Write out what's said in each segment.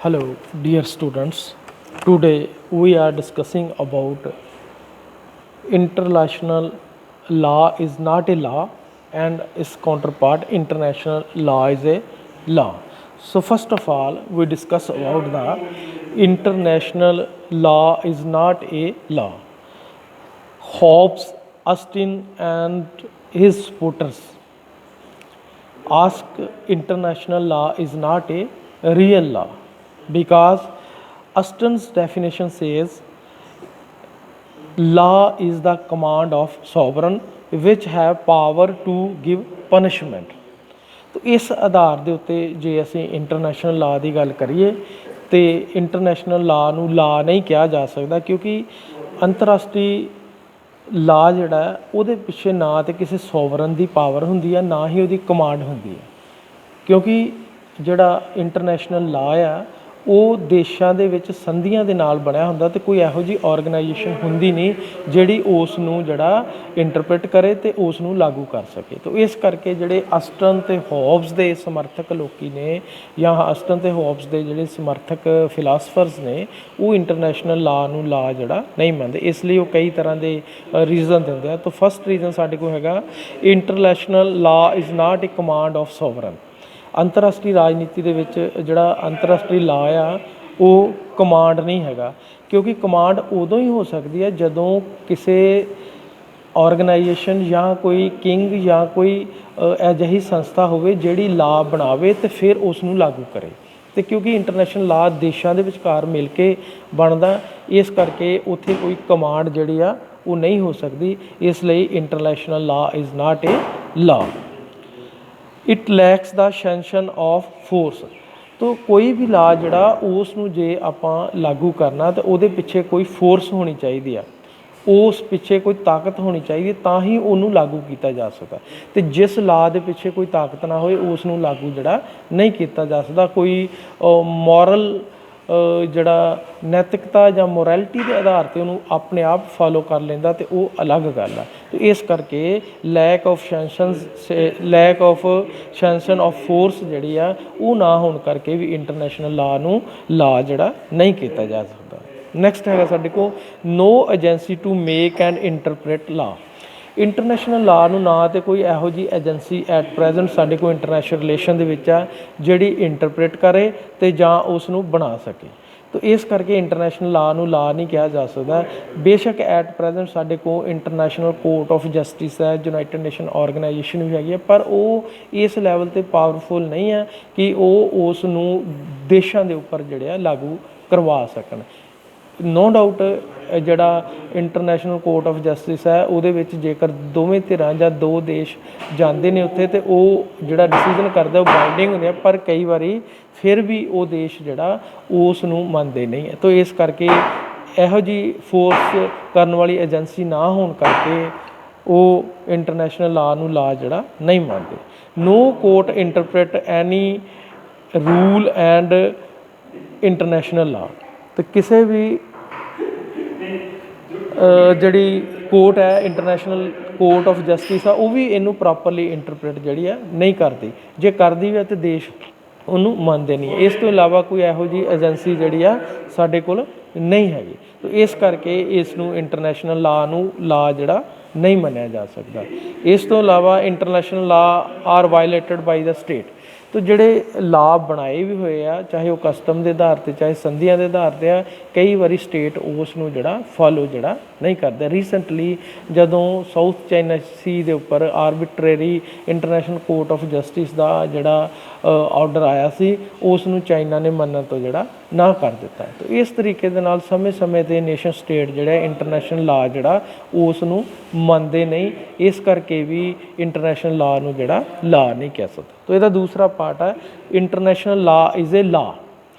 Hello, dear students. Today we are discussing about international law is not a law and its counterpart international law is a law. So first of all, we discuss about the international law is not a law. Hobbes, Austin and his supporters ask international law is not a real law because Austin's definition says law is the command of sovereign which have power to give punishment. तो इस आधार ਦੇ ਉੱਤੇ ਜੇ ਅਸੀਂ international ਲਾ ਦੀ ਗੱਲ ਕਰੀਏ ਤੇ ਇੰਟਰਨੈਸ਼ਨਲ ਲਾ ਨੂੰ ਲਾ ਨਹੀਂ ਕਿਹਾ ਜਾ ਸਕਦਾ ਕਿਉਂਕਿ ਅੰਤਰਰਾਸ਼ਟਰੀ ਲਾ ਜਿਹੜਾ ਉਹਦੇ ਪਿੱਛੇ ਨਾ ਤੇ ਕਿਸੇ ਸੋਵਰਨ ਦੀ ਪਾਵਰ ਹੁੰਦੀ ਆ ਨਾ ਹੀ ਉਹਦੀ ਕਮਾਂਡ ਹੁੰਦੀ ਹੈ ਕਿਉਂਕਿ ਜਿਹੜਾ ਇੰਟਰਨੈਸ਼ਨਲ ਲਾ ਆ ਉਹ ਦੇਸ਼ਾਂ ਦੇ ਵਿੱਚ ਸੰਧੀਆਂ ਦੇ ਨਾਲ ਬਣਿਆ ਹੁੰਦਾ ਤੇ ਕੋਈ ਇਹੋ ਜਿਹੀ ਆਰਗੇਨਾਈਜੇਸ਼ਨ ਹੁੰਦੀ ਨਹੀਂ ਜਿਹੜੀ ਉਸ ਨੂੰ ਜਿਹੜਾ ਇੰਟਰਪ੍ਰੀਟ ਕਰੇ ਤੇ ਉਸ ਨੂੰ ਲਾਗੂ ਕਰ ਸਕੇ। ਤਾਂ ਇਸ ਕਰਕੇ ਜਿਹੜੇ ਅਸਟਨ ਤੇ ਹੋਬਸ ਦੇ ਸਮਰਥਕ ਲੋਕੀ ਨੇ ਜਾਂ ਅਸਟਨ ਤੇ ਹੋਬਸ ਦੇ ਜਿਹੜੇ ਸਮਰਥਕ ਫਿਲਾਸਫਰਸ ਨੇ ਉਹ ਇੰਟਰਨੈਸ਼ਨਲ ਲਾ ਨੂੰ ਲਾ ਜਿਹੜਾ ਨਹੀਂ ਮੰਨਦੇ, ਇਸ ਲਈ ਉਹ ਕਈ ਤਰ੍ਹਾਂ ਦੇ ਰੀਜ਼ਨ ਦਿੰਦੇ ਆ। ਤਾਂ ਫਸਟ ਰੀਜ਼ਨ ਸਾਡੇ ਕੋਲ ਹੈਗਾ international law is not a command of sovereign. ਅੰਤਰਰਾਸ਼ਟਰੀ ਰਾਜਨੀਤੀ ਦੇ ਵਿੱਚ ਜਿਹੜਾ ਅੰਤਰਰਾਸ਼ਟਰੀ ਲਾ ਆ ਉਹ ਕਮਾਂਡ ਨਹੀਂ ਹੈਗਾ ਕਿਉਂਕਿ ਕਮਾਂਡ ਉਦੋਂ ਹੀ ਹੋ ਸਕਦੀ ਹੈ ਜਦੋਂ ਕਿਸੇ ਆਰਗੇਨਾਈਜੇਸ਼ਨ ਜਾਂ ਕੋਈ ਕਿੰਗ ਜਾਂ ਕੋਈ ਅਜਿਹੀ ਸੰਸਥਾ ਹੋਵੇ ਜਿਹੜੀ ਲਾ ਬਣਾਵੇ ਅਤੇ ਫਿਰ ਉਸ ਨੂੰ ਲਾਗੂ ਕਰੇ। ਅਤੇ ਕਿਉਂਕਿ ਇੰਟਰਨੈਸ਼ਨਲ ਲਾ ਦੇਸ਼ਾਂ ਦੇ ਵਿਚਕਾਰ ਮਿਲ ਕੇ ਬਣਦਾ, ਇਸ ਕਰਕੇ ਉੱਥੇ ਕੋਈ ਕਮਾਂਡ ਜਿਹੜੀ ਆ ਉਹ ਨਹੀਂ ਹੋ ਸਕਦੀ, ਇਸ ਲਈ ਇੰਟਰਨੈਸ਼ਨਲ ਲਾ ਇਜ਼ ਨਾਟ ਏ ਲਾ। It lacks the sanction of force. ਤੋ ਕੋਈ ਵੀ ਲਾ ਜਿਹੜਾ ਉਸ ਨੂੰ ਜੇ ਆਪਾਂ ਲਾਗੂ ਕਰਨਾ ਤਾਂ ਉਹਦੇ ਪਿੱਛੇ ਕੋਈ ਫੋਰਸ ਹੋਣੀ ਚਾਹੀਦੀ ਆ, ਉਸ ਪਿੱਛੇ ਕੋਈ ਤਾਕਤ ਹੋਣੀ ਚਾਹੀਦੀ ਤਾਂ ਹੀ ਉਹਨੂੰ ਲਾਗੂ ਕੀਤਾ ਜਾ ਸਕਦਾ। ਅਤੇ ਜਿਸ ਲਾ ਦੇ ਪਿੱਛੇ ਕੋਈ ਤਾਕਤ ਨਾ ਹੋਏ ਉਸ ਨੂੰ ਲਾਗੂ ਜਿਹੜਾ ਨਹੀਂ ਕੀਤਾ ਜਾ ਸਕਦਾ। ਕੋਈ ਮੋਰਲ ਜਿਹੜਾ ਨੈਤਿਕਤਾ ਜਾਂ ਮੋਰੈਲਿਟੀ ਦੇ ਆਧਾਰ 'ਤੇ ਉਹਨੂੰ ਆਪਣੇ ਆਪ ਫੋਲੋ ਕਰ ਲੈਂਦਾ ਅਤੇ ਉਹ ਅਲੱਗ ਗੱਲ ਆ। ਇਸ ਕਰਕੇ lack of sanction of force ਜਿਹੜੀ ਆ ਉਹ ਨਾ ਹੋਣ ਕਰਕੇ ਵੀ ਇੰਟਰਨੈਸ਼ਨਲ ਲਾ ਨੂੰ ਲਾ ਜਿਹੜਾ ਨਹੀਂ ਕੀਤਾ ਜਾ ਸਕਦਾ। ਨੈਕਸਟ ਹੈਗਾ ਸਾਡੇ ਕੋਲ ਨੋ agency to make and interpret ਲਾ। ਇੰਟਰਨੈਸ਼ਨਲ ਲਾ ਨੂੰ ਨਾ ਤਾਂ ਕੋਈ ਇਹੋ ਜਿਹੀ ਏਜੰਸੀ ਐਟ ਪ੍ਰੈਜ਼ੈਂਟ ਸਾਡੇ ਕੋਲ ਇੰਟਰਨੈਸ਼ਨਲ ਰਿਲੇਸ਼ਨ ਦੇ ਵਿੱਚ ਆ ਜਿਹੜੀ ਇੰਟਰਪ੍ਰੇਟ ਕਰੇ ਅਤੇ ਜਾਂ ਉਸ ਨੂੰ ਬਣਾ ਸਕੇ। ਤਾਂ ਇਸ ਕਰਕੇ ਇੰਟਰਨੈਸ਼ਨਲ ਲਾ ਨੂੰ ਲਾ ਨਹੀਂ ਕਿਹਾ ਜਾ ਸਕਦਾ। ਬੇਸ਼ੱਕ ਐਟ ਪ੍ਰੈਜ਼ੈਂਟ ਸਾਡੇ ਕੋਲ ਇੰਟਰਨੈਸ਼ਨਲ ਕੋਰਟ ਆਫ ਜਸਟਿਸ ਹੈ, ਯੂਨਾਈਟਿਡ ਨੇਸ਼ਨ ਆਰਗੇਨਾਈਜੇਸ਼ਨ ਵੀ ਹੈਗੀ ਹੈ, ਪਰ ਉਹ ਇਸ ਲੈਵਲ 'ਤੇ ਪਾਵਰਫੁਲ ਨਹੀਂ ਹੈ ਕਿ ਉਹ ਉਸ ਨੂੰ ਦੇਸ਼ਾਂ ਦੇ ਉੱਪਰ ਜਿਹੜੇ ਆ ਲਾਗੂ ਕਰਵਾ ਸਕਣ। ਨੋ ਡਾਊਟ ਜਿਹੜਾ ਇੰਟਰਨੈਸ਼ਨਲ ਕੋਰਟ ਆਫ ਜਸਟਿਸ ਹੈ ਉਹਦੇ ਵਿੱਚ ਜੇਕਰ ਦੋਵੇਂ ਧਿਰਾਂ ਜਾਂ ਦੋ ਦੇਸ਼ ਜਾਂਦੇ ਨੇ ਉੱਥੇ ਅਤੇ ਉਹ ਜਿਹੜਾ ਡਿਸੀਜ਼ਨ ਕਰਦਾ ਉਹ ਬਾਈਂਡਿੰਗ ਹੁੰਦੇ ਆ, ਪਰ ਕਈ ਵਾਰੀ ਫਿਰ ਵੀ ਉਹ ਦੇਸ਼ ਜਿਹੜਾ ਉਸ ਨੂੰ ਮੰਨਦੇ ਨਹੀਂ ਹੈ। ਤਾਂ ਇਸ ਕਰਕੇ ਇਹੋ ਜਿਹੀ ਫੋਰਸ ਕਰਨ ਵਾਲੀ ਏਜੰਸੀ ਨਾ ਹੋਣ ਕਰਕੇ ਉਹ ਇੰਟਰਨੈਸ਼ਨਲ ਲਾ ਨੂੰ ਲਾ ਜਿਹੜਾ ਨਹੀਂ ਮੰਨਦੇ। No court interpret any rule and international law. ਅਤੇ ਕਿਸੇ ਵੀ ਜਿਹੜੀ ਕੋਰਟ ਹੈ ਇੰਟਰਨੈਸ਼ਨਲ ਕੋਰਟ ਆਫ ਜਸਟਿਸ ਆ ਉਹ ਵੀ ਇਹਨੂੰ ਪ੍ਰੋਪਰਲੀ ਇੰਟਰਪ੍ਰੇਟ ਜਿਹੜੀ ਆ ਨਹੀਂ ਕਰਦੀ, ਜੇ ਕਰਦੀ ਵੀ ਹੈ ਤਾਂ ਦੇਸ਼ ਉਹਨੂੰ ਮੰਨਦੇ ਨਹੀਂ। ਇਸ ਤੋਂ ਇਲਾਵਾ ਕੋਈ ਇਹੋ ਜਿਹੀ ਏਜੰਸੀ ਜਿਹੜੀ ਆ ਸਾਡੇ ਕੋਲ ਨਹੀਂ ਹੈਗੀ। ਤਾਂ ਇਸ ਕਰਕੇ ਇਸ ਨੂੰ ਇੰਟਰਨੈਸ਼ਨਲ ਲਾ ਨੂੰ ਲਾ ਜਿਹੜਾ ਨਹੀਂ ਮੰਨਿਆ ਜਾ ਸਕਦਾ। ਇਸ ਤੋਂ ਇਲਾਵਾ ਇੰਟਰਨੈਸ਼ਨਲ ਲਾ ਆਰ ਵਾਇਲੇਟਡ ਬਾਈ ਦਾ ਸਟੇਟ। ਤਾਂ ਜਿਹੜੇ ਲਾ ਬਣਾਏ ਵੀ ਹੋਏ ਆ ਚਾਹੇ ਉਹ ਕਸਟਮ ਦੇ ਆਧਾਰ 'ਤੇ ਚਾਹੇ ਸੰਧੀਆਂ ਦੇ ਆਧਾਰ 'ਤੇ ਆ, ਕਈ ਵਾਰੀ ਸਟੇਟ ਉਸ ਨੂੰ ਜਿਹੜਾ ਫੋਲੋ ਜਿਹੜਾ ਨਹੀਂ ਕਰਦਾ। ਰੀਸੈਂਟਲੀ ਜਦੋਂ ਸਾਊਥ ਚਾਈਨਾ ਸੀ ਦੇ ਉੱਪਰ ਆਰਬਿਟਰੇਰੀ ਇੰਟਰਨੈਸ਼ਨਲ ਕੋਰਟ ਆਫ ਜਸਟਿਸ ਦਾ ਜਿਹੜਾ ਆਰਡਰ ਆਇਆ ਸੀ ਉਸ ਨੂੰ ਚਾਈਨਾ ਨੇ ਮੰਨਣ ਤੋਂ ਜਿਹੜਾ ਨਾ ਕਰ ਦਿੱਤਾ। ਤਾਂ ਇਸ ਤਰੀਕੇ ਦੇ ਨਾਲ ਸਮੇਂ ਸਮੇਂ 'ਤੇ ਨੇਸ਼ਨ ਸਟੇਟ ਜਿਹੜਾ ਇੰਟਰਨੈਸ਼ਨਲ ਲਾ ਜਿਹੜਾ ਉਸ ਨੂੰ ਮੰਨਦੇ ਨਹੀਂ, ਇਸ ਕਰਕੇ ਵੀ ਇੰਟਰਨੈਸ਼ਨਲ ਲਾ ਨੂੰ ਜਿਹੜਾ ਲਾ ਨਹੀਂ ਕਹਿ ਸਕਦਾ। ਤਾਂ ਇਹਦਾ ਦੂਸਰਾ ਪਾਰਟ ਹੈ ਇੰਟਰਨੈਸ਼ਨਲ ਲਾ ਇਜ਼ ਏ ਲਾ।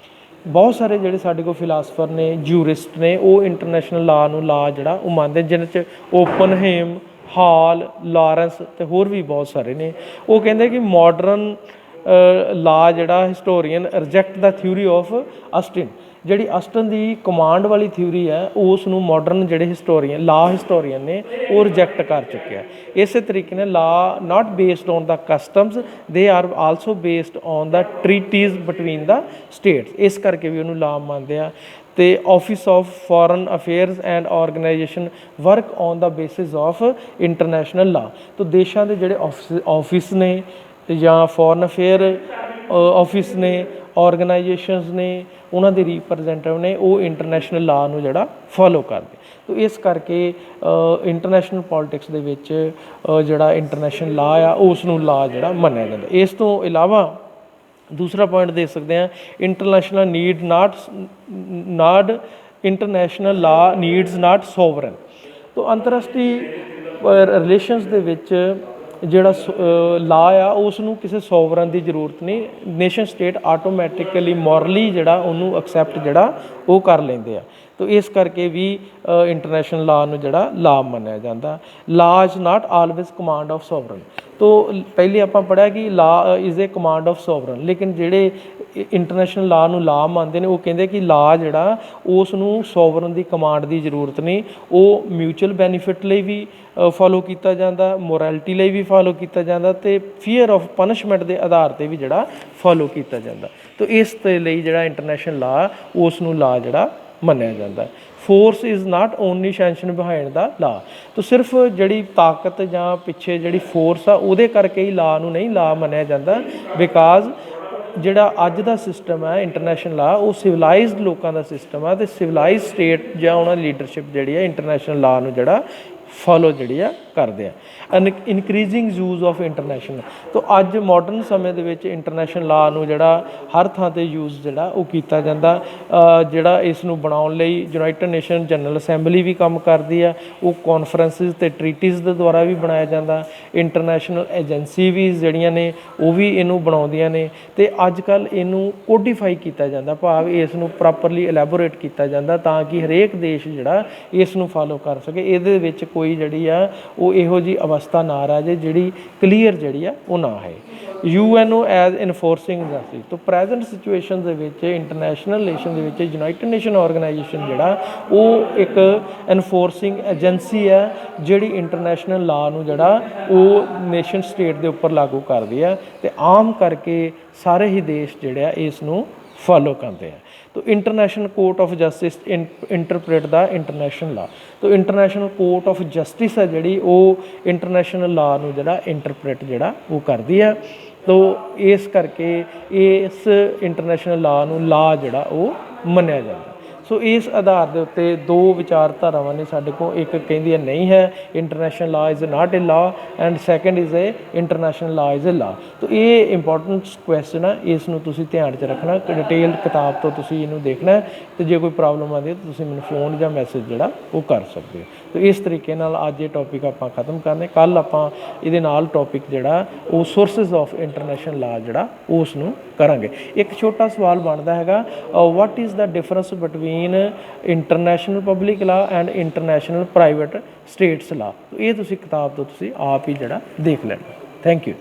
ਬਹੁਤ ਸਾਰੇ ਜਿਹੜੇ ਸਾਡੇ ਕੋਲ ਫਿਲਾਸਫਰ ਨੇ, ਜਿਊਰਿਸਟ ਨੇ, ਉਹ ਇੰਟਰਨੈਸ਼ਨਲ ਲਾ ਨੂੰ ਲਾ ਜਿਹੜਾ ਉਹ ਮੰਨਦੇ, ਜਿਹਨਾਂ 'ਚ ਓਪਨਹੇਮ, ਹਾਲ, ਲਾਰੈਂਸ ਅਤੇ ਹੋਰ ਵੀ ਬਹੁਤ ਸਾਰੇ ਨੇ। ਉਹ ਕਹਿੰਦੇ ਕਿ ਮਾਡਰਨ ਲਾ ਜਿਹੜਾ historian reject the theory of Austin, ਜਿਹੜੀ ਅਸਟਨ ਦੀ ਕਮਾਂਡ ਵਾਲੀ ਥਿਊਰੀ ਹੈ ਉਸ ਨੂੰ ਮਾਡਰਨ ਜਿਹੜੇ ਹਿਸਟੋਰੀਅਨ ਨੇ ਉਹ ਰਿਜੈਕਟ ਕਰ ਚੁੱਕਿਆ। ਇਸੇ ਤਰੀਕੇ ਨਾਲ law not based on the customs, they are also based on the treaties between the states, ਇਸ ਕਰਕੇ ਵੀ ਉਹਨੂੰ ਲਾ ਮੰਨਦੇ ਆ। ਤੇ office of foreign affairs and organisation work on the basis of international law. ਤਾਂ ਦੇਸ਼ਾਂ ਦੇ ਜਿਹੜੇ ਆਫਿਸ ਨੇ ਜਾਂ ਫੋਰਨ ਅਫੇਅਰ ਆਫਿਸ ਨੇ, ਆਰਗੇਨਾਈਜੇਸ਼ਨਸ ਨੇ, ਉਹਨਾਂ ਦੇ ਰਿਪਰੈਜ਼ੈਂਟੇਟਿਵ ਨੇ, ਉਹ ਇੰਟਰਨੈਸ਼ਨਲ ਲਾ ਨੂੰ ਜਿਹੜਾ ਫੋਲੋ ਕਰਦੇ। ਤਾਂ ਇਸ ਕਰਕੇ ਇੰਟਰਨੈਸ਼ਨਲ ਪੋਲੀਟਿਕਸ ਦੇ ਵਿੱਚ ਜਿਹੜਾ ਇੰਟਰਨੈਸ਼ਨਲ ਲਾ ਆ ਉਸ ਨੂੰ ਲਾ ਜਿਹੜਾ ਮੰਨਿਆ ਜਾਂਦਾ। ਇਸ ਤੋਂ ਇਲਾਵਾ ਦੂਸਰਾ ਪੁਆਇੰਟ ਦੇਖ ਸਕਦੇ ਹਾਂ, ਇੰਟਰਨੈਸ਼ਨਲ ਇੰਟਰਨੈਸ਼ਨਲ ਲਾ ਨੀਡਸ ਨਾਟ ਸੋਵਰਨ। ਤਾਂ ਅੰਤਰਰਾਸ਼ਟਰੀ ਰਿਲੇਸ਼ਨਸ ਦੇ ਵਿੱਚ ਜਿਹੜਾ ਲਾ ਆ ਉਸ ਨੂੰ ਕਿਸੇ ਸੋਵਰਨ ਦੀ ਜ਼ਰੂਰਤ ਨਹੀਂ, ਨੇਸ਼ਨ ਸਟੇਟ ਆਟੋਮੈਟਿਕਲੀ ਮੋਰਲੀ ਜਿਹੜਾ ਉਹਨੂੰ ਐਕਸੈਪਟ ਜਿਹੜਾ ਉਹ ਕਰ ਲੈਂਦੇ ਆ। ਤਾਂ ਇਸ ਕਰਕੇ ਵੀ ਇੰਟਰਨੈਸ਼ਨਲ ਲਾ ਨੂੰ ਜਿਹੜਾ ਲਾ ਮੰਨਿਆ ਜਾਂਦਾ। Law is not always command of sovereign. ਤਾਂ ਪਹਿਲੇ ਆਪਾਂ ਪੜ੍ਹਿਆ ਕਿ law is a command of sovereign, ਲੇਕਿਨ ਜਿਹੜੇ ਇੰਟਰਨੈਸ਼ਨਲ ਲਾ ਨੂੰ ਲਾ ਮੰਨਦੇ ਨੇ ਉਹ ਕਹਿੰਦੇ ਕਿ ਲਾ ਜਿਹੜਾ ਉਸ ਨੂੰ ਸੋਵਰਨ ਦੀ ਕਮਾਂਡ ਦੀ ਜ਼ਰੂਰਤ ਨਹੀਂ, ਉਹ ਮਿਊਚੁਅਲ ਬੈਨੀਫਿਟ ਲਈ ਵੀ ਫੋਲੋ ਕੀਤਾ ਜਾਂਦਾ, ਮੋਰੈਲਿਟੀ ਲਈ ਵੀ ਫੋਲੋ ਕੀਤਾ ਜਾਂਦਾ, ਅਤੇ ਫੀਅਰ ਆਫ ਪਨਿਸ਼ਮੈਂਟ ਦੇ ਆਧਾਰ 'ਤੇ ਵੀ ਜਿਹੜਾ ਫੋਲੋ ਕੀਤਾ ਜਾਂਦਾ। ਤਾਂ ਇਸ ਦੇ ਲਈ ਜਿਹੜਾ ਇੰਟਰਨੈਸ਼ਨਲ ਲਾ ਉਸ ਨੂੰ ਲਾ ਜਿਹੜਾ ਮੰਨਿਆ ਜਾਂਦਾ। Force is not only sanction behind the law. ਤਾਂ ਸਿਰਫ ਜਿਹੜੀ ਤਾਕਤ ਜਾਂ ਪਿੱਛੇ ਜਿਹੜੀ ਫੋਰਸ ਆ ਉਹਦੇ ਕਰਕੇ ਹੀ ਲਾ ਨੂੰ ਨਹੀਂ ਲਾ ਮੰਨਿਆ ਜਾਂਦਾ, ਬਿਕਾਜ਼ ਜਿਹੜਾ ਅੱਜ ਦਾ ਸਿਸਟਮ ਹੈ ਇੰਟਰਨੈਸ਼ਨਲ ਲਾ ਉਹ ਸਿਵਲਾਈਜ਼ਡ ਲੋਕਾਂ ਦਾ ਸਿਸਟਮ ਆ, ਅਤੇ ਸਿਵਲਾਈਜ਼ ਸਟੇਟ ਜਾਂ ਉਹਨਾਂ ਦੀ ਲੀਡਰਸ਼ਿਪ ਜਿਹੜੀ ਹੈ ਇੰਟਰਨੈਸ਼ਨਲ ਲਾ ਨੂੰ ਜਿਹੜਾ ਫੋਲੋ ਜਿਹੜੀ ਆ ਕਰਦੇ ਆ। Increasing use of international. ਤਾਂ ਅੱਜ ਮਾਡਰਨ ਸਮੇਂ ਦੇ ਵਿੱਚ ਇੰਟਰਨੈਸ਼ਨਲ ਲਾ ਨੂੰ ਜਿਹੜਾ ਹਰ ਥਾਂ 'ਤੇ ਯੂਜ਼ ਜਿਹੜਾ ਉਹ ਕੀਤਾ ਜਾਂਦਾ। ਜਿਹੜਾ ਇਸ ਨੂੰ ਬਣਾਉਣ ਲਈ ਯੂਨਾਈਟਡ ਨੇਸ਼ਨ ਜਨਰਲ ਅਸੈਂਬਲੀ ਵੀ ਕੰਮ ਕਰਦੀ ਆ, ਉਹ ਕਾਨਫਰੰਸਿਸ ਅਤੇ ਟਰੀਟੀਜ਼ ਦੇ ਦੁਆਰਾ ਵੀ ਬਣਾਇਆ ਜਾਂਦਾ। ਇੰਟਰਨੈਸ਼ਨਲ ਏਜੰਸੀ ਵੀ ਜਿਹੜੀਆਂ ਨੇ ਉਹ ਵੀ ਇਹਨੂੰ ਬਣਾਉਂਦੀਆਂ ਨੇ, ਅਤੇ ਅੱਜ ਕੱਲ੍ਹ ਇਹਨੂੰ ਕੋਡੀਫਾਈ ਕੀਤਾ ਜਾਂਦਾ, ਭਾਵ ਇਸ ਨੂੰ ਪ੍ਰੋਪਰਲੀ ਐਲੈਬੋਰੇਟ ਕੀਤਾ ਜਾਂਦਾ ਤਾਂ ਕਿ ਹਰੇਕ ਦੇਸ਼ ਜਿਹੜਾ ਇਸ ਨੂੰ ਫੋਲੋ ਕਰ ਸਕੇ। ਇਹਦੇ ਵਿੱਚ ਕੋਈ ਜਿਹੜੀ ਆ ਉਹ ਇਹੋ ਜਿਹੀ ਅਵਸਥਾ ਨਾ ਰਹਿ ਜਾਏ ਜਿਹੜੀ ਕਲੀਅਰ ਜਿਹੜੀ ਆ ਉਹ ਨਾ ਹੈ। UNO as ਇਨਫੋਰਸਿੰਗ agency. ਤਾਂ ਪ੍ਰੈਜ਼ੈਂਟ ਸਿਚੁਏਸ਼ਨ ਦੇ ਵਿੱਚ ਇੰਟਰਨੈਸ਼ਨਲ ਰਿਲੇਸ਼ਨ ਦੇ ਵਿੱਚ ਯੂਨਾਈਟਡ ਨੇਸ਼ਨ ਆਰਗੇਨਾਈਜੇਸ਼ਨ ਜਿਹੜਾ ਉਹ ਇੱਕ ਇਨਫੋਰਸਿੰਗ ਏਜੰਸੀ ਹੈ ਜਿਹੜੀ ਇੰਟਰਨੈਸ਼ਨਲ ਲਾ ਨੂੰ ਜਿਹੜਾ ਉਹ ਨੇਸ਼ਨ ਸਟੇਟ ਦੇ ਉੱਪਰ ਲਾਗੂ ਕਰਦੀ ਹੈ, ਅਤੇ ਆਮ ਕਰਕੇ ਸਾਰੇ ਹੀ ਦੇਸ਼ ਜਿਹੜੇ ਆ ਇਸ ਨੂੰ ਫੋਲੋ ਕਰਦੇ ਆ। ਤਾਂ international court of justice interpret the international law. ਤਾਂ ਇੰਟਰਨੈਸ਼ਨਲ ਕੋਰਟ ਆਫ ਜਸਟਿਸ ਹੈ ਜਿਹੜੀ ਉਹ ਇੰਟਰਨੈਸ਼ਨਲ ਲਾ ਨੂੰ ਜਿਹੜਾ ਇੰਟਰਪ੍ਰੇਟ ਜਿਹੜਾ ਉਹ ਕਰਦੀ ਹੈ। ਤਾਂ ਇਸ ਕਰਕੇ ਇਸ ਇੰਟਰਨੈਸ਼ਨਲ ਲਾ ਨੂੰ ਲਾ ਜਿਹੜਾ ਉਹ ਮੰਨਿਆ ਜਾਂਦਾ। ਸੋ ਇਸ ਆਧਾਰ ਦੇ ਉੱਤੇ ਦੋ ਵਿਚਾਰਧਾਰਾਵਾਂ ਨੇ ਸਾਡੇ ਕੋਲ, ਇੱਕ ਕਹਿੰਦੀ ਹੈ ਨਹੀਂ ਹੈ ਇੰਟਰਨੈਸ਼ਨਲ ਲਾ ਇਜ਼ ਨਾਟ ਏ ਲਾ, and second is a international law is ਏ ਲਾ। ਤਾਂ ਇਹ ਇੰਪੋਰਟੈਂਟ ਕੁਐਸਚਨ ਆ, ਇਸ ਨੂੰ ਤੁਸੀਂ ਧਿਆਨ 'ਚ ਰੱਖਣਾ, ਡਿਟੇਲਡ ਕਿਤਾਬ ਤੋਂ ਤੁਸੀਂ ਇਹਨੂੰ ਦੇਖਣਾ, ਅਤੇ ਜੇ ਕੋਈ ਪ੍ਰੋਬਲਮ ਆਉਂਦੀ ਹੈ ਤਾਂ ਤੁਸੀਂ ਮੈਨੂੰ ਫੋਨ ਜਾਂ ਮੈਸੇਜ ਜਿਹੜਾ ਉਹ ਕਰ ਸਕਦੇ ਹੋ। ਤਾਂ ਇਸ ਤਰੀਕੇ ਨਾਲ ਅੱਜ ਇਹ ਟੌਪਿਕ ਆਪਾਂ ਖ਼ਤਮ ਕਰਨੇ। ਕੱਲ੍ਹ ਆਪਾਂ ਇਹਦੇ ਨਾਲ ਟੌਪਿਕ ਜਿਹੜਾ ਉਹ ਸੋਰਸਿਸ ਆਫ ਇੰਟਰਨੈਸ਼ਨਲ ਲਾ ਜਿਹੜਾ ਉਸ ਨੂੰ ਕਰਾਂਗੇ। ਇੱਕ ਛੋਟਾ ਸਵਾਲ ਬਣਦਾ ਹੈਗਾ, what is the difference between international public law and international private states law. ਇਹ ਤੁਸੀਂ ਕਿਤਾਬ ਤੋਂ ਤੁਸੀਂ ਆਪ ਹੀ ਜਿਹੜਾ ਦੇਖ ਲੈਣਾ। Thank you.